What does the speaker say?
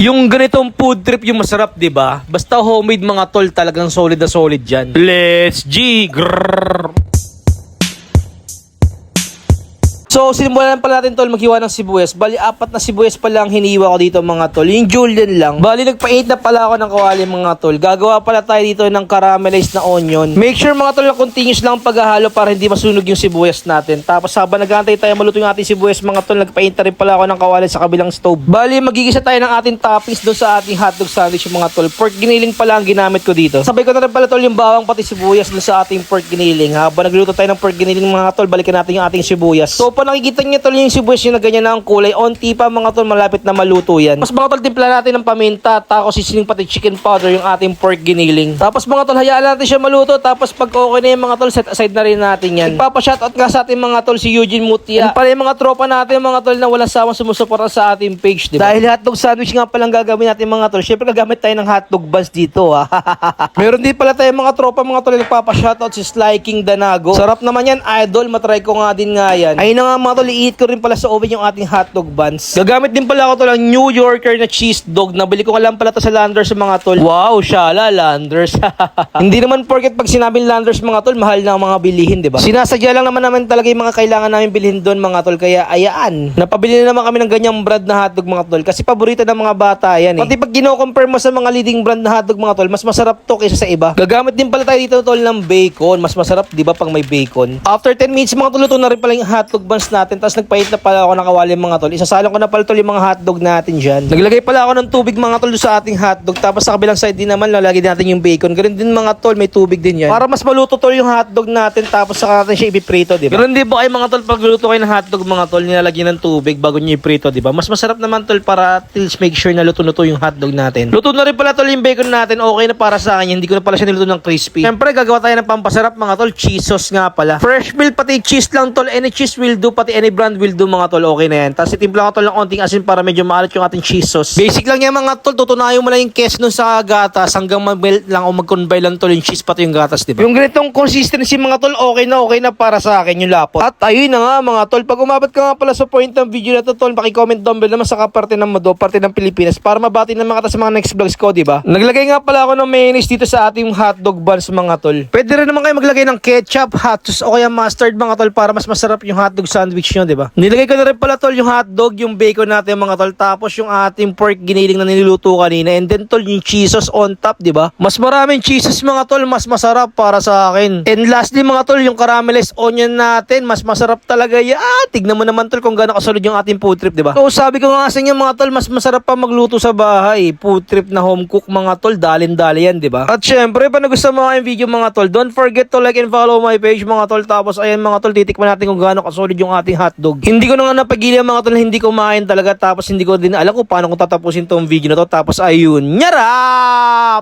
Yung ganitong food trip yung masarap, 'di ba? Basta homemade mga tol, talagang solid na solid 'yan. Let's G. Grrr. So, sinimulan pala natin tol maghiwa ng sibuyas. Bali, 4 na sibuyas pala ang hiniwa ko dito mga tol. Yung julienne lang. Bali, nagpainit na pala ako ng kawali mga tol. Gagawa pala tayo dito ng caramelized na onion. Make sure mga tol na continuous lang ang paghahalo para hindi masunog yung sibuyas natin. Tapos habang nag-aantay tayo maluto yung ating sibuyas mga tol, nagpainit na rin pala ako ng kawali sa kabilang stove. Bali, magigisa tayo ng ating toppings doon sa ating hotdog sandwich yung mga tol. Pork giniling pala ang ginamit ko dito. Sabay ko na rin pala tol yung bawang pati sibuyas doon sa ating pork giniling. Habang nagluto tayo ng pork giniling mga tol, balikan natin yung ating sibuyas. So, nakikita niyo tol yung sibuyas yung na ganyan na ang kulay. Onti pa mga tol, malapit na maluto yan. Tapos mga tol, timpla natin ng paminta, tapos sisiling pati chicken powder yung ating pork giniling. Tapos mga tol, hayaan natin siya maluto. Tapos pag okay na yung mga tol, set aside na rin natin yan. Nagpapa-shoutout nga sa ating mga tol si Eugene Mutia. And pala yung mga tropa natin mga tol na walang sawang sumusuporta sa ating page, diba? Dahil hotdog sandwich nga palang gagawin natin mga tol. Syempre gagamit tayo ng hotdog buns dito ha. Meron din pala tayong mga tropa mga tol na nagpapa-shoutout si Sly King Danago. Sarap naman yan, idol. Matry ko nga din nga yan. Ayun na nga mga tol, i-eat ko rin pala sa oven yung ating hotdog buns. Gagamit din pala ako to ng New Yorker na cheese dog. Nabili ko lang pala to sa Landers mga tol. Wow, shala, Landers. Hindi naman porket pag sinabing Landers mga tol, mahal na ang mga bilihin, diba? Sinasadya lang naman talaga yung mga kailangan namin bilhin doon mga tol. Kaya ayaan. Napabili na naman kami ng ganyang brand na hotdog mga tol. Kasi paborito ng mga bata yan eh. Pati pag kino-compare mo sa mga leading brand na hotdog mga tol, mas masarap to kaysa sa iba. Gagamit din pala tayo dito tol ng bacon. Mas masarap, diba, pag may bacon. After 10 minutes mga tol, luto na rin pala yung hotdog buns natin. Tapos nagpahit na pala ako ng kawali mga tol. Isasalang ko na pala tol yung mga hotdog natin dyan. Naglagay pala ako ng tubig mga tol sa ating hotdog. Tapos sa kabilang side din naman lalagay natin yung bacon. Ganun din mga tol, may tubig din yan. Para mas maluto tol yung hotdog natin. Tapos saka natin siya ipiprito, diba? Ganun din ba kayo mga tol, pag luto kayo ng hotdog mga tol, nilalagyan ng tubig bago nyo iprito, diba? Mas masarap naman tol para at least make sure na luto-luto yung hotdog natin. Luto na rin pala tol yung bacon natin. Okay na para sa akin. Hindi ko na pala siya niluto ng crispy. Siyempre gagawa tayo ng pampasarap mga tol. Cheese sauce nga pala. Fresh milk pati cheese lang tol. Any cheese will do. Pati any brand will do mga tol. Okay na yan. Tapos itimpla ko tol ng konting asin para medyo maalat yung ating cheese sauce. Basic lang yan mga tol. Tutunayan mo lang yung kes nun sa gatas hanggang mag-melt lang o mag-convey lang tol yung cheese pati yung gatas, diba? Yung ganitong consistency mga tol, okay na para sa akin yung lapot. At ayun na nga mga tol, pag umabot ka nga pala sa point ng video na to tol, paki-comment down below naman sa kaparte ng Mado, parte ng Pilipinas para mabati ng mga sa mga next vlogs ko, diba? Naglagay nga pala ako ng mayonnaise dito sa ating hotdog buns mga tol. Pwede rin naman kayo maglagay ng ketchup, hot sauce o kaya mustard mga tol para mas masarap yung hotdog sandwich nyo, diba? Nilagay ko na rin pala tol yung hotdog, yung bacon natin mga tol, tapos yung ating pork giniling na niluluto kanina, and then tol yung cheese sauce on top, diba? Mas maraming cheeses mga tol, mas masarap para sa akin. And lastly mga tol, yung caramelized onion natin, mas masarap talaga yan. Tignan mo naman tol kung gaano kasunod yung ating food trip, diba? So sabi ko nga sa inyo mga tol, mas masarap pa magluto sa bahay. Food trip na home cook mga tol, dalin-dali yan, diba? At syempre, pa nagustuhan mo yung video mga tol, don't forget to like and follow my page mga tol. Tapos ayan mga tol, titikman natin kung gaano kasolid yung ating hotdog. Hindi ko na nga napagilan mga tol, hindi kumain talaga. Tapos hindi ko din alam kung paano kung tatapusin tong video na to. Tapos ayun, nyarap!